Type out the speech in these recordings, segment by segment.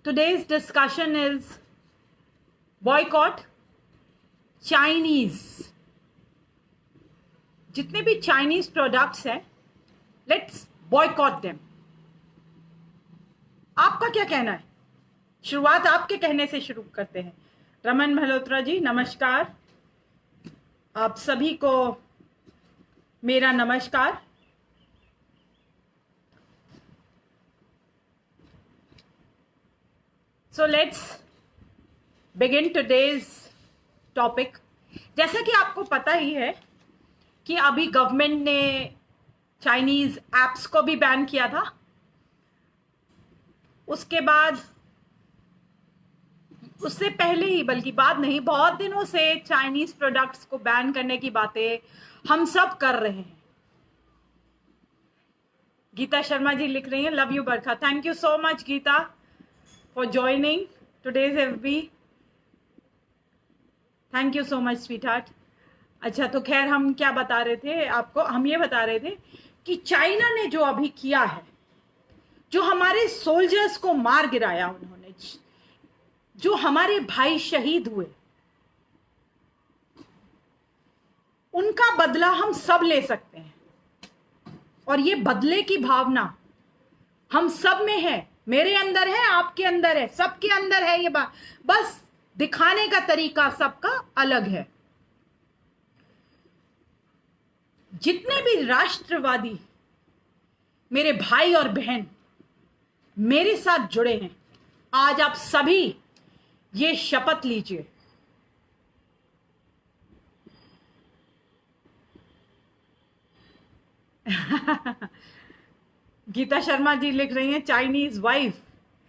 Today's discussion is boycott Chinese. जितने भी Chinese products हैं, लेट्स बॉयकॉट देम. आपका क्या कहना है? शुरुआत आपके कहने से शुरू करते हैं. रमन मल्होत्रा जी, नमस्कार. आप सभी को मेरा नमस्कार. So let's begin today's topic. जैसा कि आपको पता ही है कि अभी गवर्नमेंट ने चाइनीज एप्स को भी बैन किया था. उसके बाद, उससे पहले ही, बल्कि बाद नहीं, बहुत दिनों से चाइनीज प्रोडक्ट्स को बैन करने की बातें हम सब कर रहे हैं. गीता शर्मा जी लिख रही हैं, love you Barkha. Thank you so much Geeta for joining today's FB. Thank you so much, sweetheart. अच्छा, तो खैर हम क्या बता रहे थे आपको? हम ये बता रहे थे कि चाइना ने जो अभी किया है, जो हमारे सोल्जर्स को मार गिराया उन्होंने, जो हमारे भाई शहीद हुए, उनका बदला हम सब ले सकते हैं. और ये बदले की भावना हम सब में है, मेरे अंदर है, आपके अंदर है, सबके अंदर है. ये बात बस दिखाने का तरीका सबका अलग है. जितने भी राष्ट्रवादी मेरे भाई और बहन मेरे साथ जुड़े हैं, आज आप सभी ये शपथ लीजिए. गीता शर्मा जी लिख रही हैं, चाइनीज वाइफ.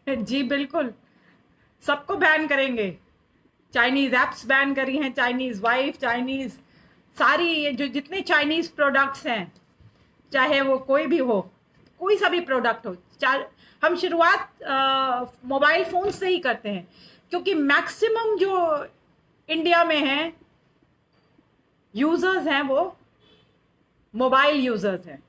जी बिल्कुल, सबको बैन करेंगे. चाइनीज एप्स बैन करी हैं, चाइनीज वाइफ, चाइनीज सारी जो जितने चाइनीज प्रोडक्ट्स हैं, चाहे वो कोई भी हो, कोई सा भी प्रोडक्ट हो. हम शुरुआत मोबाइल फोन से ही करते हैं, क्योंकि मैक्सिमम जो इंडिया में हैं यूजर्स हैं, वो मोबाइल यूजर्स हैं.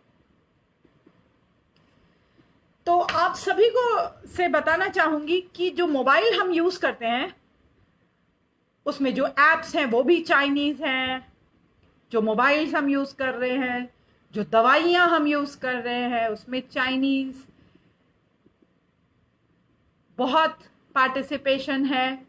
तो आप सभी को से बताना चाहूंगी कि जो मोबाइल हम यूज करते हैं, उसमें जो एप्स हैं वो भी चाइनीज हैं. जो मोबाइल्स हम यूज कर रहे हैं, जो दवाइयां हम यूज कर रहे हैं, उसमें चाइनीज बहुत पार्टिसिपेशन है.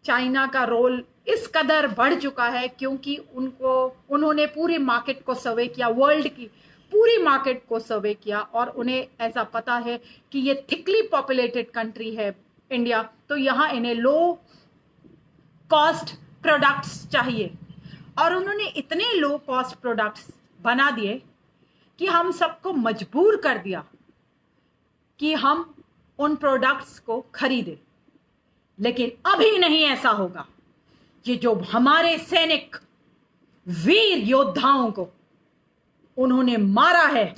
चाइना का रोल इस कदर बढ़ चुका है क्योंकि उन्होंने पूरे मार्केट को सर्वे किया, वर्ल्ड की पूरी मार्केट को सर्वे किया, और उन्हें ऐसा पता है कि ये थिकली पॉपुलेटेड कंट्री है इंडिया, तो यहाँ इन्हें लो कॉस्ट प्रोडक्ट्स चाहिए. और उन्होंने इतने लो कॉस्ट प्रोडक्ट्स बना दिए कि हम सबको मजबूर कर दिया कि हम उन प्रोडक्ट्स को खरीदें. लेकिन अभी नहीं ऐसा होगा. ये जो हमारे सैनिक वीर योद्धाओं को उन्होंने मारा है,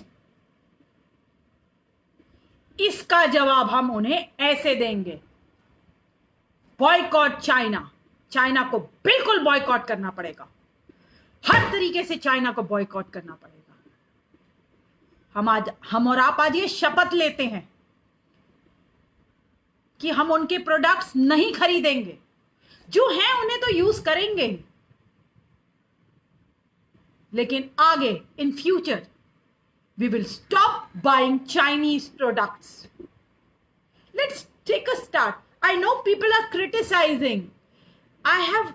इसका जवाब हम उन्हें ऐसे देंगे. Boycott China. चाइना को बिल्कुल बॉयकॉट करना पड़ेगा. हर तरीके से चाइना को बॉयकॉट करना पड़ेगा. हम और आप आज ये शपथ लेते हैं कि हम उनके प्रोडक्ट्स नहीं खरीदेंगे. जो हैं उन्हें तो यूज करेंगे ही, लेकिन आगे in future we will stop buying Chinese products. Let's take a start. I know people are criticising. I have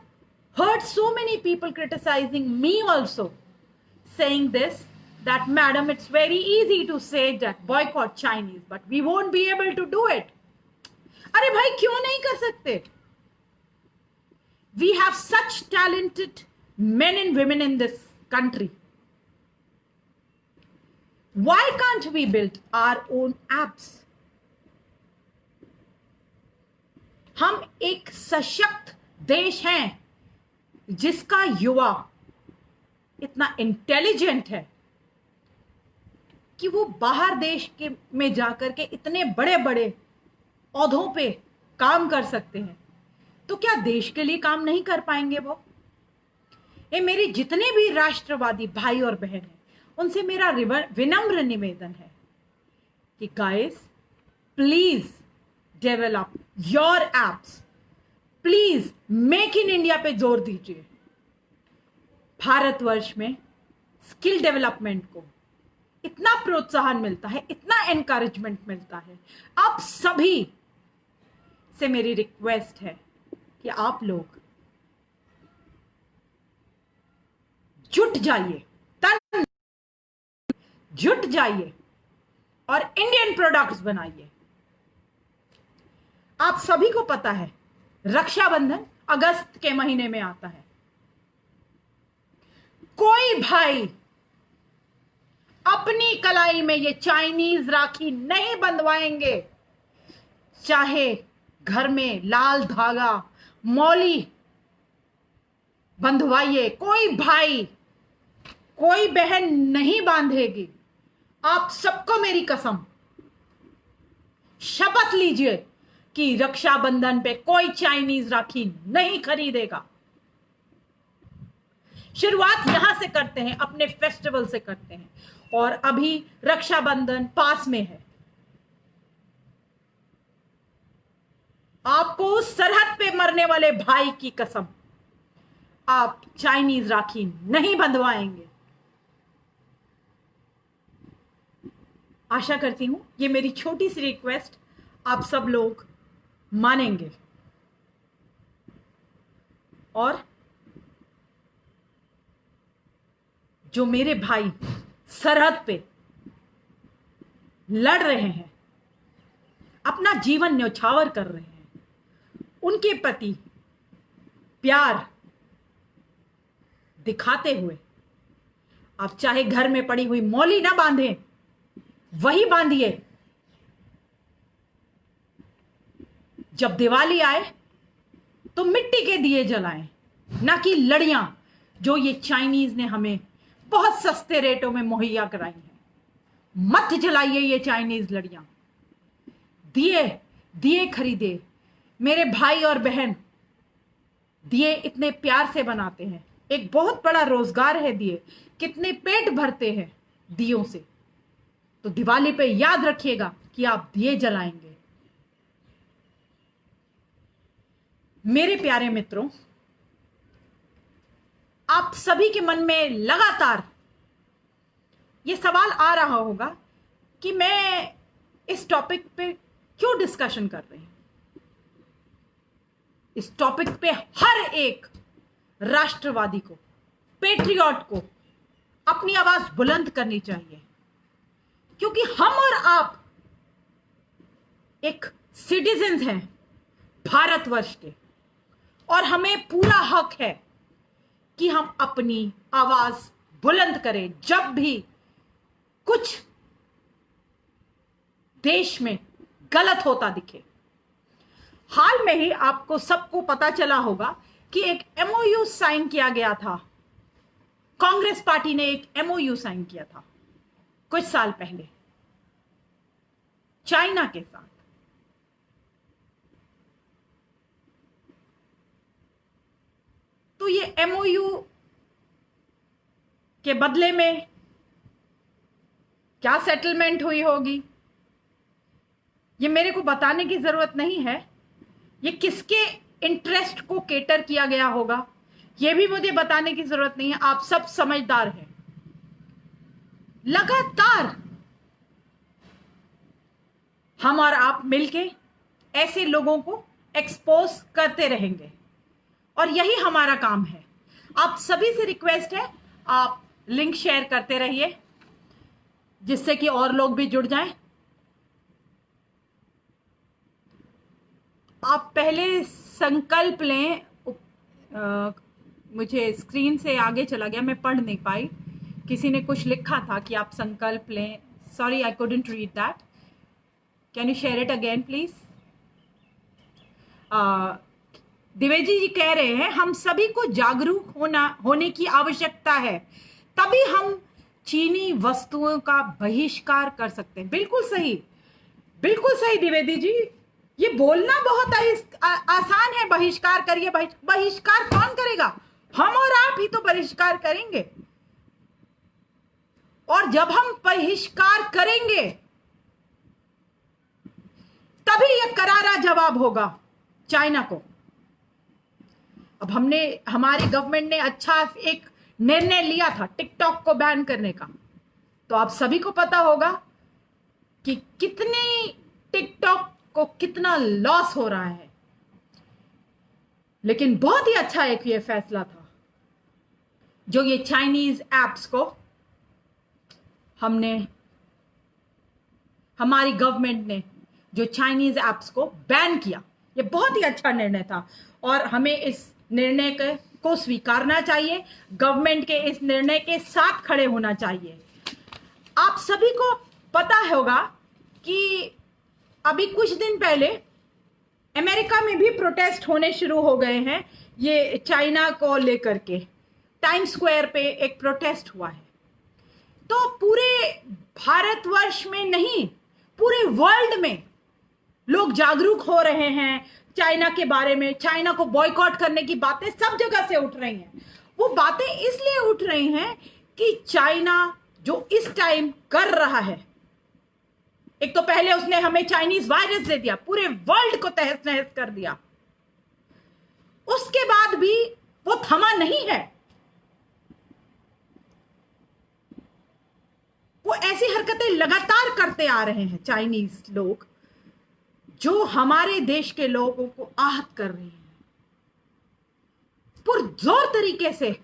heard so many people criticizing me also, saying this, that madam, it's very easy to say that boycott Chinese, but we won't be able to do it. अरे भाई, क्यों नहीं कर सकते? We have such talented men and women in this country. Why can't we build our own apps? हम एक सशक्त देश हैं जिसका युवा इतना इंटेलिजेंट है कि वो बाहर देश के में जाकर के इतने बड़े बड़े औहदों पे काम कर सकते हैं. तो क्या देश के लिए काम नहीं कर पाएंगे वो? ये मेरे जितने भी राष्ट्रवादी भाई और बहन हैं, उनसे मेरा विनम्र निवेदन है कि guys, please develop your apps. Please make in India पे जोर दीजिए। भारतवर्ष में स्किल डेवलपमेंट को इतना प्रोत्साहन मिलता है, इतना एनकरेजमेंट मिलता है। आप सभी से मेरी रिक्वेस्ट है कि आप लोग जुट जाइए, तन जुट जाइए और इंडियन प्रोडक्ट्स बनाइए। आप सभी को पता है रक्षाबंधन अगस्त के महीने में आता है। कोई भाई अपनी कलाई में ये चाइनीज राखी नहीं बंधवाएंगे, चाहे घर में लाल धागा मौली बंधवाइए, कोई भाई कोई बहन नहीं बांधेगी। आप सबको मेरी कसम, शपथ लीजिए कि रक्षाबंधन पे कोई चाइनीज राखी नहीं खरीदेगा। शुरुआत यहां से करते हैं, अपने फेस्टिवल से करते हैं। और अभी रक्षाबंधन पास में है। आपको सरहद पे मरने वाले भाई की कसम, आप चाइनीज राखी नहीं बंधवाएंगे। आशा करती हूं ये मेरी छोटी सी रिक्वेस्ट आप सब लोग मानेंगे और जो मेरे भाई सरहद पे लड़ रहे हैं, अपना जीवन न्यौछावर कर रहे हैं, उनके प्रति प्यार दिखाते हुए आप चाहे घर में पड़ी हुई मौली ना बांधें, वही बांधिए। जब दिवाली आए तो मिट्टी के दिए जलाएं, ना कि लड़ियां जो ये चाइनीज ने हमें बहुत सस्ते रेटों में मुहैया कराई हैं। मत जलाइए ये चाइनीज लड़ियां। दिए दिए खरीदे। मेरे भाई और बहन दिए इतने प्यार से बनाते हैं, एक बहुत बड़ा रोजगार है दिए, कितने पेट भरते हैं दियों से। तो दिवाली पे याद रखिएगा कि आप दिए जलाएंगे। मेरे प्यारे मित्रों, आप सभी के मन में लगातार ये सवाल आ रहा होगा कि मैं इस टॉपिक पे क्यों डिस्कशन कर रही हूं। इस टॉपिक पे हर एक राष्ट्रवादी को, पेट्रियट को अपनी आवाज बुलंद करनी चाहिए, क्योंकि हम और आप एक सिटीजन्स हैं भारतवर्ष के और हमें पूरा हक है कि हम अपनी आवाज बुलंद करें जब भी कुछ देश में गलत होता दिखे। हाल में ही आपको सबको पता चला होगा कि एक एमओयू साइन किया गया था। कांग्रेस पार्टी ने एक एमओयू साइन किया था कुछ साल पहले चाइना के साथ। तो ये एमओयू के बदले में क्या सेटलमेंट हुई होगी, ये मेरे को बताने की जरूरत नहीं है। ये किसके इंटरेस्ट को केटर किया गया होगा, ये भी मुझे बताने की जरूरत नहीं है। आप सब समझदार हैं। लगातार हम और आप मिलके ऐसे लोगों को एक्सपोज करते रहेंगे और यही हमारा काम है। आप सभी से रिक्वेस्ट है, आप लिंक शेयर करते रहिए जिससे कि और लोग भी जुड़ जाएं। आप पहले संकल्प लें। मुझे स्क्रीन से आगे चला गया, मैं पढ़ नहीं पाई। किसी ने कुछ लिखा था कि आप संकल्प लें। Sorry, I couldn't read that. Can you share it again please. Dwivedi ji कह रहे हैं हम सभी को जागरूक होने की आवश्यकता है, तभी हम चीनी वस्तुओं का बहिष्कार कर सकते हैं। बिल्कुल सही, बिल्कुल सही द्विवेदी जी। ये बोलना बहुत आसान है, बहिष्कार करिए। बहिष्कार कौन करेगा? हम और आप ही तो बहिष्कार करेंगे। और जब हम बहिष्कार करेंगे तभी यह करारा जवाब होगा चाइना को। अब हमारी गवर्नमेंट ने अच्छा एक निर्णय लिया था टिकटॉक को बैन करने का, तो आप सभी को पता होगा कि कितनी टिकटॉक को कितना लॉस हो रहा है। लेकिन बहुत ही अच्छा एक ये फैसला था जो ये चाइनीज एप्स को हमारी गवर्नमेंट ने जो चाइनीज एप्स को बैन किया, ये बहुत ही अच्छा निर्णय था और हमें इस निर्णय को स्वीकारना चाहिए। गवर्नमेंट के इस निर्णय के साथ खड़े होना चाहिए। आप सभी को पता होगा कि अभी कुछ दिन पहले अमेरिका में भी प्रोटेस्ट होने शुरू हो गए हैं ये चाइना को लेकर के। टाइम स्क्वायर पे एक प्रोटेस्ट हुआ है। तो पूरे भारतवर्ष में नहीं, पूरे वर्ल्ड में लोग जागरूक हो रहे हैं चाइना के बारे में। चाइना को बॉयकॉट करने की बातें सब जगह से उठ रही हैं। वो बातें इसलिए उठ रही हैं कि चाइना जो इस टाइम कर रहा है, एक तो पहले उसने हमें चाइनीज वायरस दे दिया, पूरे वर्ल्ड को तहस नहस कर दिया। उसके बाद भी वो थमा नहीं है। वो ऐसी हरकतें लगातार करते आ रहे हैं चाइनीज लोग जो हमारे देश के लोगों को आहत कर रही हैं। पुरजोर तरीके से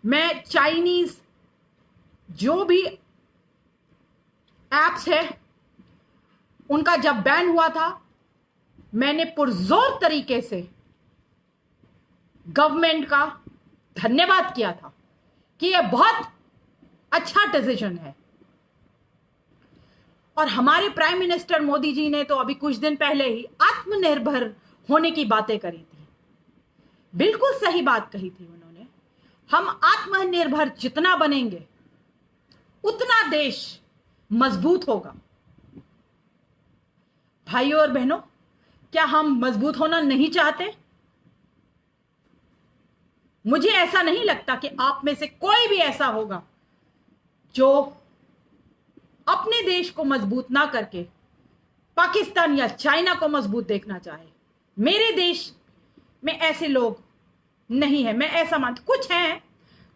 मैं चाइनीज जो भी एप्स है उनका जब बैन हुआ था, मैंने पुरजोर तरीके से गवर्नमेंट का धन्यवाद किया था कि यह बहुत अच्छा डिसीजन है। और हमारे प्राइम मिनिस्टर मोदी जी ने तो अभी कुछ दिन पहले ही आत्मनिर्भर होने की बातें करी थी। बिल्कुल सही बात कही थी उन्होंने। हम आत्मनिर्भर जितना बनेंगे उतना देश मजबूत होगा। भाइयों और बहनों, क्या हम मजबूत होना नहीं चाहते? मुझे ऐसा नहीं लगता कि आप में से कोई भी ऐसा होगा जो अपने देश को मजबूत ना करके पाकिस्तान या चाइना को मजबूत देखना चाहे। मेरे देश में ऐसे लोग नहीं है, मैं ऐसा मानती। कुछ हैं,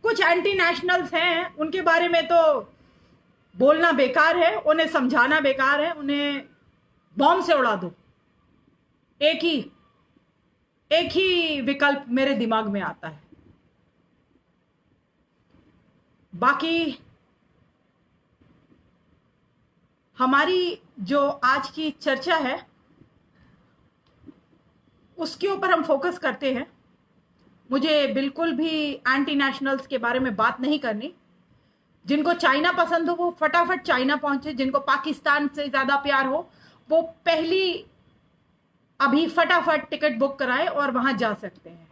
कुछ एंटी नेशनल्स हैं, उनके बारे में तो बोलना बेकार है, उन्हें समझाना बेकार है, उन्हें बॉम्ब से उड़ा दो। एक ही विकल्प मेरे दिमाग में आता है। बाकी हमारी जो आज की चर्चा है उसके ऊपर हम फोकस करते हैं। मुझे बिल्कुल भी एंटी नेशनल्स के बारे में बात नहीं करनी। जिनको चाइना पसंद हो वो फटाफट चाइना पहुंचे, जिनको पाकिस्तान से ज्यादा प्यार हो वो अभी फटाफट टिकट बुक कराए और वहां जा सकते हैं।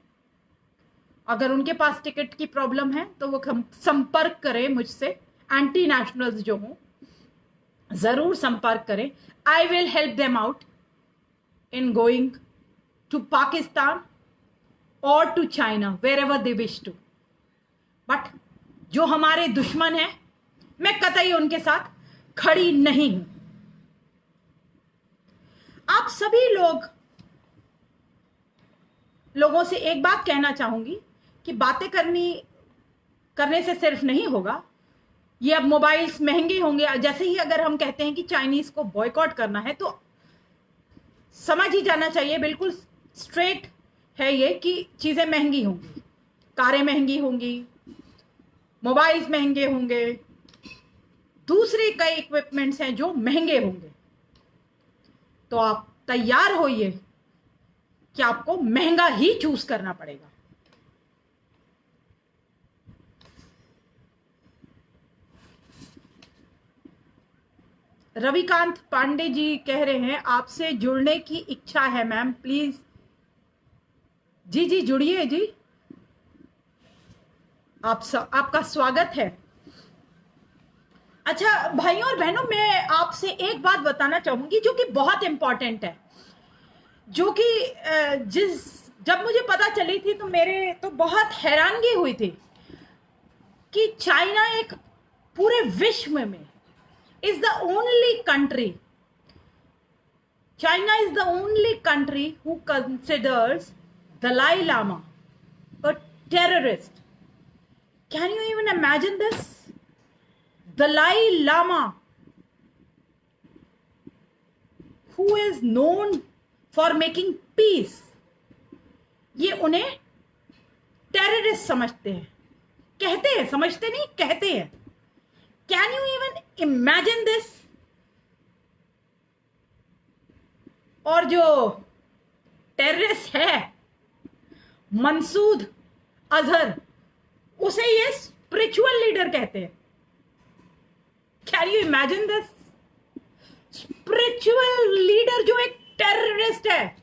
अगर उनके पास टिकट की प्रॉब्लम है तो वो संपर्क करें मुझसे। एंटी नेशनल्स जो हों जरूर संपर्क करें। I will help them out in going to Pakistan और to China, wherever they wish to. But जो हमारे दुश्मन हैं, मैं कतई उनके साथ खड़ी नहीं हूं। आप सभी लोगों से एक बात कहना चाहूंगी कि बातें करने से सिर्फ नहीं होगा। ये अब मोबाइल्स महंगे होंगे। जैसे ही अगर हम कहते हैं कि चाइनीज को बॉयकॉट करना है तो समझ ही जाना चाहिए, बिल्कुल स्ट्रेट है ये, कि चीजें महंगी होंगी, कारें महंगी होंगी, मोबाइल्स महंगे होंगे, दूसरे कई इक्विपमेंट्स हैं जो महंगे होंगे। तो आप तैयार होइए कि आपको महंगा ही चूज करना पड़ेगा। रविकांत पांडे जी कह रहे हैं आपसे जुड़ने की इच्छा है मैम, प्लीज। जी जुड़िए जी, आपका स्वागत है। अच्छा भाइयों और बहनों, मैं आपसे एक बात बताना चाहूंगी जो कि बहुत इंपॉर्टेंट है, जो कि जब मुझे पता चली थी तो मेरे तो बहुत हैरानगी हुई थी कि चाइना एक पूरे विश्व में is the only country China is the only country who considers Dalai Lama a terrorist. Can you even imagine this? Dalai Lama, who is known for making peace, ये उन्हें टेररिस्ट समझते हैं, कहते हैं, समझते नहीं, कहते हैं. Can you even imagine this? और जो टेररिस्ट है मंसूद अजहर, उसे ये स्पिरिचुअल लीडर कहते हैं. Can you imagine this? Spiritual leader जो एक टेररिस्ट है.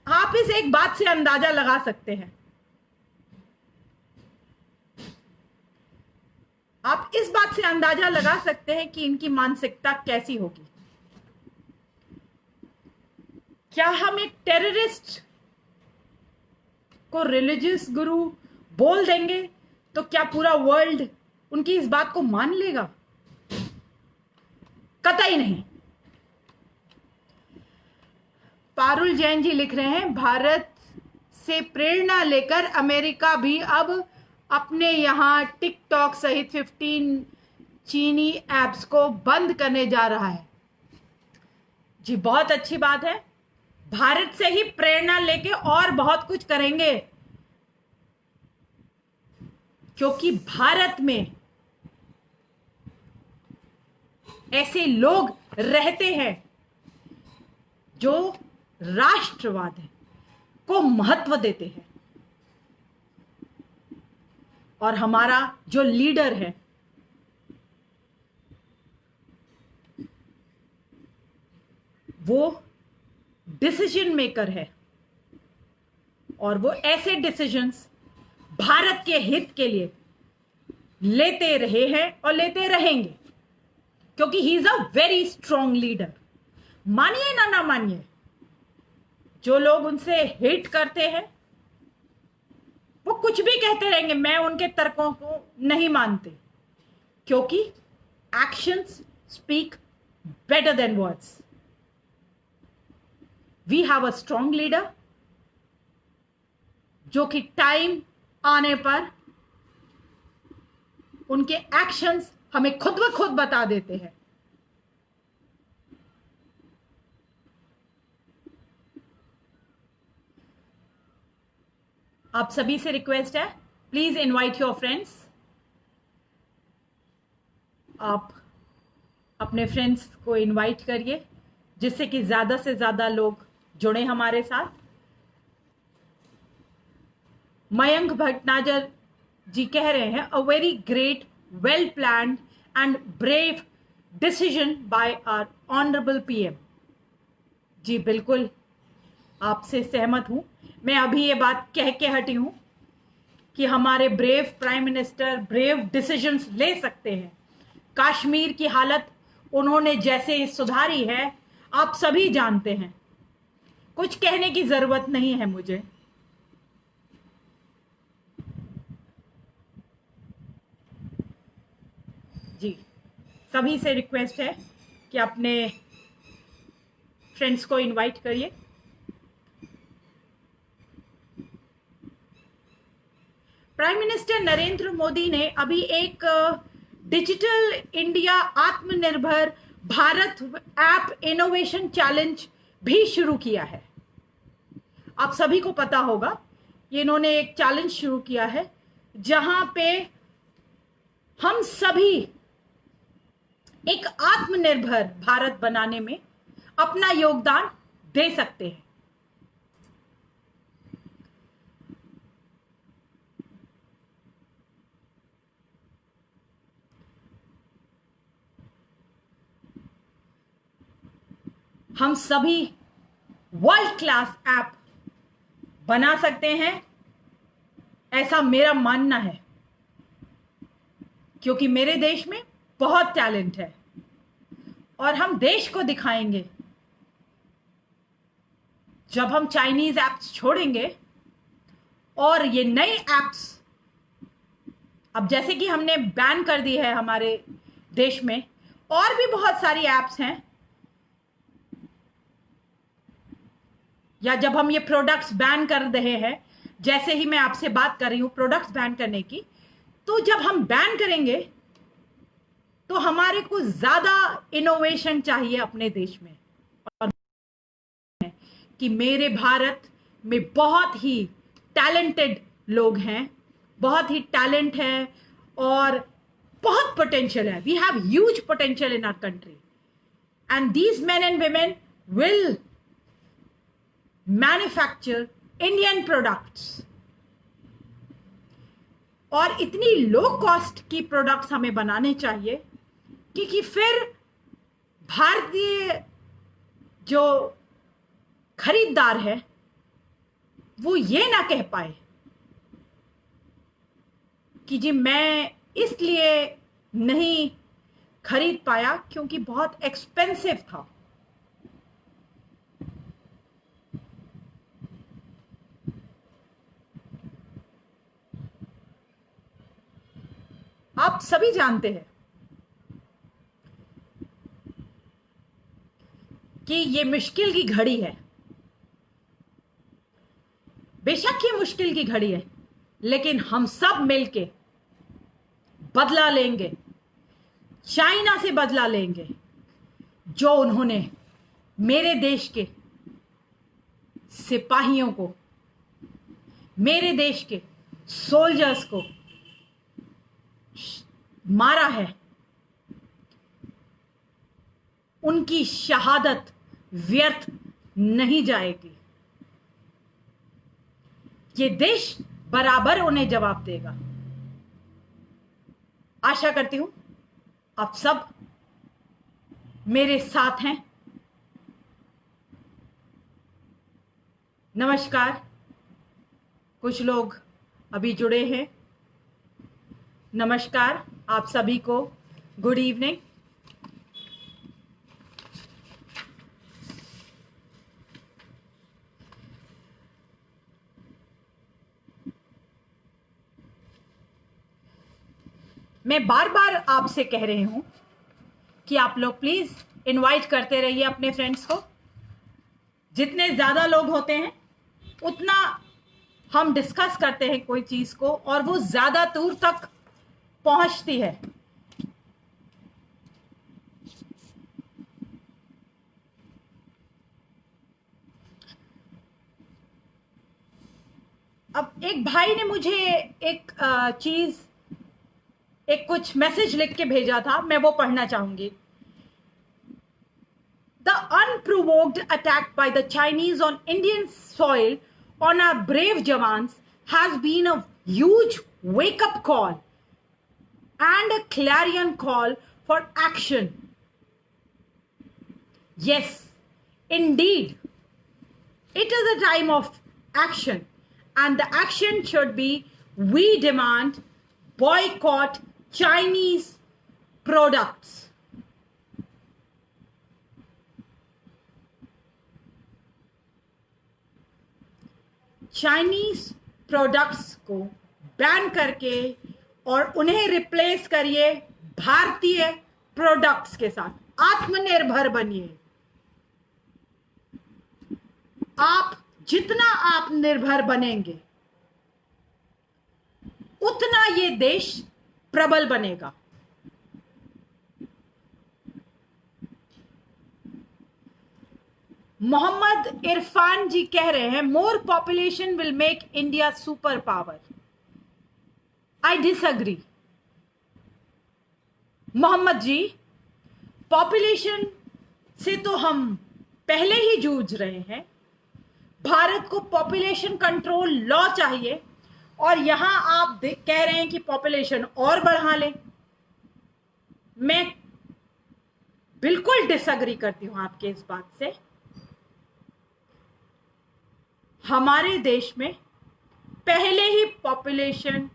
आप इस एक बात से अंदाजा लगा सकते हैं, आप इस बात से अंदाजा लगा सकते हैं कि इनकी मानसिकता कैसी होगी. क्या हम एक टेररिस्ट को रिलीजियस गुरु बोल देंगे तो क्या पूरा वर्ल्ड उनकी इस बात को मान लेगा? कतई नहीं. पारुल जैन जी लिख रहे हैं, भारत से प्रेरणा लेकर अमेरिका भी अब अपने यहां टिकटॉक सहित 15 चीनी ऐप्स को बंद करने जा रहा है. जी बहुत अच्छी बात है. भारत से ही प्रेरणा लेके और बहुत कुछ करेंगे, क्योंकि भारत में ऐसे लोग रहते हैं जो राष्ट्रवाद को महत्व देते हैं. और हमारा जो लीडर है वो डिसीजन मेकर है, और वो ऐसे डिसीजंस भारत के हित के लिए लेते रहे हैं और लेते रहेंगे, क्योंकि he is a very strong leader. मानिए ना मानिए, जो लोग उनसे हेट करते हैं वो कुछ भी कहते रहेंगे, मैं उनके तर्कों को नहीं मानते, क्योंकि actions speak better than words. We have a strong leader जो कि टाइम आने पर उनके एक्शंस हमें खुद ब खुद बता देते हैं. आप सभी से रिक्वेस्ट है, प्लीज इनवाइट योर फ्रेंड्स. आप अपने फ्रेंड्स को इनवाइट करिए, जिससे कि ज्यादा से ज्यादा लोग जुड़े हमारे साथ. मयंक भटनागर जी कह रहे हैं, a very great, well planned and brave decision by our honourable PM. जी बिल्कुल आपसे सहमत हूं. मैं अभी ये बात कह के हटी हूं कि हमारे brave prime minister brave decisions ले सकते हैं. कश्मीर की हालत उन्होंने जैसे सुधारी है आप सभी जानते हैं, कुछ कहने की जरूरत नहीं है मुझे. जी सभी से रिक्वेस्ट है कि अपने फ्रेंड्स को इनवाइट करिए. प्राइम मिनिस्टर नरेंद्र मोदी ने अभी एक डिजिटल इंडिया आत्मनिर्भर भारत ऐप इनोवेशन चैलेंज भी शुरू किया है. आप सभी को पता होगा, ये इन्होंने एक चैलेंज शुरू किया है जहां पे हम सभी एक आत्मनिर्भर भारत बनाने में अपना योगदान दे सकते हैं. हम सभी वर्ल्ड क्लास ऐप बना सकते हैं, ऐसा मेरा मानना है, क्योंकि मेरे देश में बहुत टैलेंट है और हम देश को दिखाएंगे. जब हम चाइनीज ऐप्स छोड़ेंगे और ये नए ऐप्स, अब जैसे कि हमने बैन कर दी है हमारे देश में, और भी बहुत सारी ऐप्स हैं या जब हम ये प्रोडक्ट्स बैन कर रहे हैं, जैसे ही मैं आपसे बात कर रही हूं प्रोडक्ट्स बैन करने की, तो जब हम बैन करेंगे तो हमारे को ज्यादा इनोवेशन चाहिए अपने देश में। और कि मेरे भारत में बहुत ही टैलेंटेड लोग हैं, बहुत ही टैलेंट है और बहुत पोटेंशियल है। We have huge potential in our country and these men and women will manufacture Indian products। और इतनी लो कॉस्ट की प्रोडक्ट्स हमें बनाने चाहिए कि फिर भारतीय जो खरीदार है वो ये ना कह पाए कि जी मैं इसलिए नहीं खरीद पाया क्योंकि बहुत एक्सपेंसिव था। आप सभी जानते हैं कि ये मुश्किल की घड़ी है। बेशक ये मुश्किल की घड़ी है, लेकिन हम सब मिलके बदला लेंगे, चाइना से बदला लेंगे जो उन्होंने मेरे देश के सिपाहियों को, मेरे देश के सोल्जर्स को मारा है। उनकी शहादत व्यर्थ नहीं जाएगी। ये देश बराबर उन्हें जवाब देगा। आशा करती हूं आप सब मेरे साथ हैं। नमस्कार, कुछ लोग अभी जुड़े हैं। नमस्कार आप सभी को, गुड इवनिंग। मैं बार बार आपसे कह रही हूं कि आप लोग प्लीज इनवाइट करते रहिए अपने फ्रेंड्स को। जितने ज्यादा लोग होते हैं उतना हम डिस्कस करते हैं कोई चीज को और वो ज्यादा दूर तक पहुंचती है। अब एक भाई ने मुझे एक चीज, एक कुछ मैसेज लिख के भेजा था, मैं वो पढ़ना चाहूंगी। The unprovoked attack by the Chinese on Indian soil on our brave Jawans has been a huge wake-up call and a clarion call for action. Yes, indeed, it is a time of action, and the action should be: we demand boycott Chinese products. Chinese products को ban करके और उन्हें replace करिए भारतीय products के साथ। आत्मनिर्भर बनिए। आप जितना आत्मनिर्भर बनेंगे उतना ये देश प्रबल बनेगा। मोहम्मद इरफान जी कह रहे हैं more population will make India super power. I disagree Mohammad ji. Population से तो हम पहले ही जूझ रहे हैं। भारत को पॉपुलेशन कंट्रोल लॉ चाहिए और यहां आप कह रहे हैं कि पॉपुलेशन और बढ़ा लें। मैं बिल्कुल डिसएग्री करती हूं आपके इस बात से। हमारे देश में पहले ही पॉपुलेशन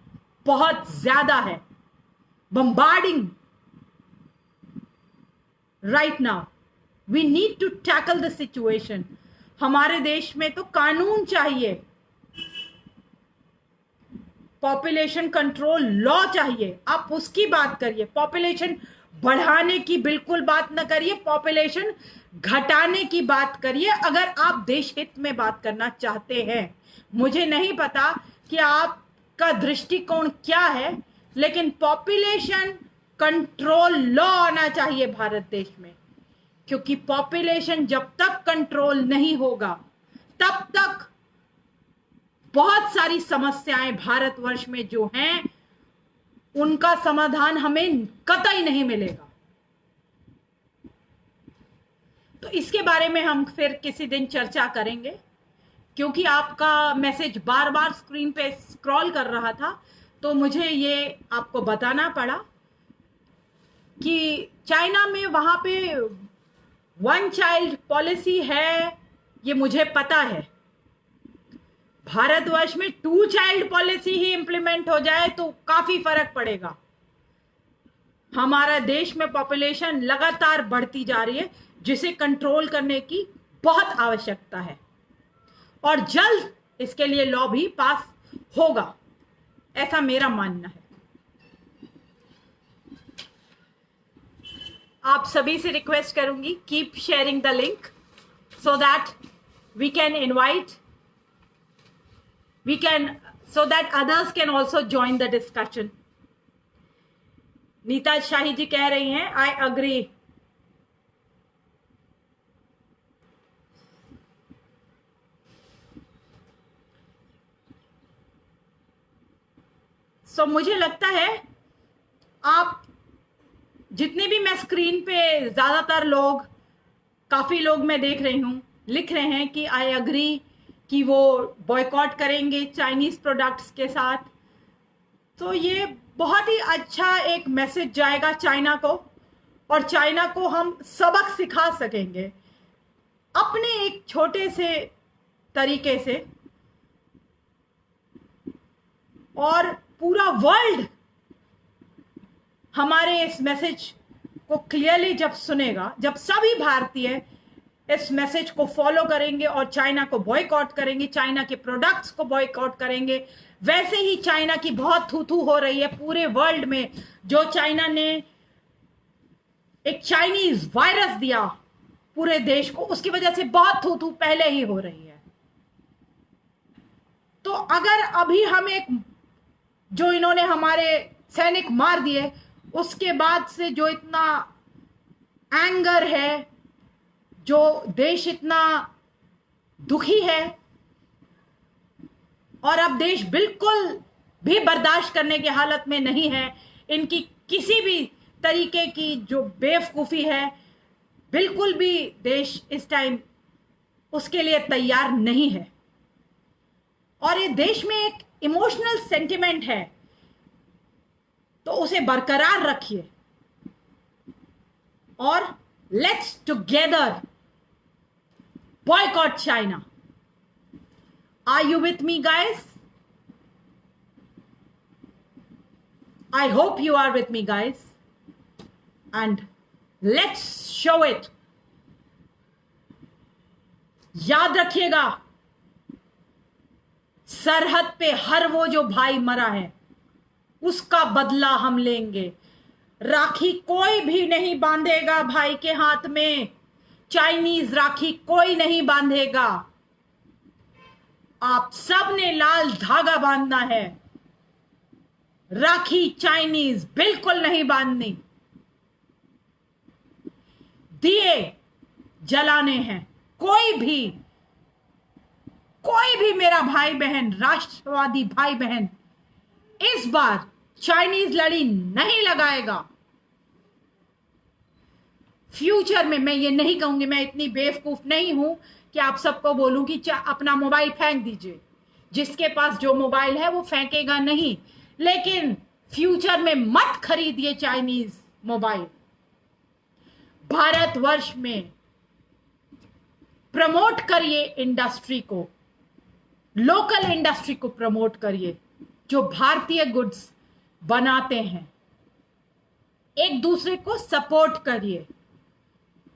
बहुत ज्यादा है, bombarding right now. We need to tackle the situation. हमारे देश में तो कानून चाहिए, पॉपुलेशन कंट्रोल लॉ चाहिए। आप उसकी बात करिए। पॉपुलेशन बढ़ाने की बिल्कुल बात न करिए, पॉपुलेशन घटाने की बात करिए अगर आप देश हित में बात करना चाहते हैं। मुझे नहीं पता कि आपका दृष्टिकोण क्या है, लेकिन पॉपुलेशन कंट्रोल लॉ आना चाहिए भारत देश में, क्योंकि पॉपुलेशन जब तक कंट्रोल नहीं होगा तब तक बहुत सारी समस्याएं भारतवर्ष में जो हैं उनका समाधान हमें कतई नहीं मिलेगा। तो इसके बारे में हम फिर किसी दिन चर्चा करेंगे, क्योंकि आपका मैसेज बार बार स्क्रीन पे स्क्रॉल कर रहा था, तो मुझे ये आपको बताना पड़ा कि चाइना में वहां पे वन चाइल्ड पॉलिसी है, ये मुझे पता है। भारतवर्ष में टू चाइल्ड पॉलिसी ही इंप्लीमेंट हो जाए तो काफी फर्क पड़ेगा। हमारा देश में पॉपुलेशन लगातार बढ़ती जा रही है, जिसे कंट्रोल करने की बहुत आवश्यकता है, और जल्द इसके लिए लॉ भी पास होगा, ऐसा मेरा मानना है। आप सभी से रिक्वेस्ट करूंगी, keep sharing the link so that we can invite so that others can also join the discussion. Neeta Shahi ji कह रही हैं, I agree. So मुझे लगता है आप जितने भी मैं स्क्रीन पे ज्यादातर लोग, काफी लोग मैं देख रही हूं, लिख रहे हैं कि आई अग्री कि वो बॉयकॉट करेंगे चाइनीज प्रोडक्ट्स के साथ। तो ये बहुत ही अच्छा एक मैसेज जाएगा चाइना को, और चाइना को हम सबक सिखा सकेंगे अपने एक छोटे से तरीके से, और पूरा वर्ल्ड हमारे इस मैसेज को क्लियरली जब सुनेगा, जब सभी भारतीय इस मैसेज को फॉलो करेंगे और चाइना को बॉयकॉट करेंगे, चाइना के प्रोडक्ट्स को बॉयकॉट करेंगे। वैसे ही चाइना की बहुत थू थू हो रही है पूरे वर्ल्ड में, जो चाइना ने एक चाइनीज वायरस दिया पूरे देश को, उसकी वजह से बहुत थू थू पहले ही हो रही है। तो अगर अभी हम एक, जो इन्होंने हमारे सैनिक मार दिए, उसके बाद से जो इतना एंगर है, जो देश इतना दुखी है, और अब देश बिल्कुल भी बर्दाश्त करने की हालत में नहीं है, इनकी किसी भी तरीके की जो बेवकूफी है, बिल्कुल भी देश इस टाइम उसके लिए तैयार नहीं है। और ये देश में एक इमोशनल सेंटिमेंट है, तो उसे बरकरार रखिए, और let's together boycott China. Are you with me, guys? I hope you are with me, guys. And let's show it. याद रखिएगा, सरहद पे हर वो जो भाई मरा है उसका बदला हम लेंगे। राखी कोई भी नहीं बांधेगा भाई के हाथ में, चाइनीज राखी कोई नहीं बांधेगा। आप सब ने लाल धागा बांधना है, राखी चाइनीज बिल्कुल नहीं बांधनी। दिए जलाने हैं, कोई भी मेरा भाई बहन, राष्ट्रवादी भाई बहन इस बार चाइनीज लड़ी नहीं लगाएगा। फ्यूचर में मैं ये नहीं कहूंगी, मैं इतनी बेवकूफ नहीं हूं कि आप सबको बोलूं कि अपना मोबाइल फेंक दीजिए। जिसके पास जो मोबाइल है वो फेंकेगा नहीं, लेकिन फ्यूचर में मत खरीदिए चाइनीज मोबाइल। भारतवर्ष में प्रमोट करिए इंडस्ट्री को, लोकल इंडस्ट्री को प्रमोट करिए, जो भारतीय गुड्स बनाते हैं। एक दूसरे को सपोर्ट करिए।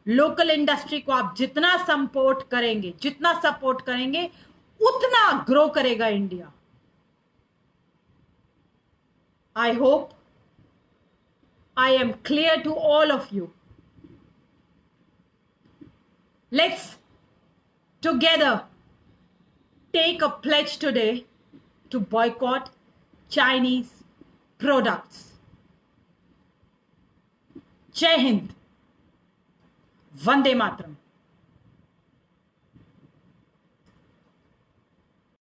लोकल इंडस्ट्री को आप जितना सपोर्ट करेंगे उतना ग्रो करेगा India. I hope I am clear to all of you. Let's together take a pledge today to boycott Chinese products. Jai Hind. Vande Mataram.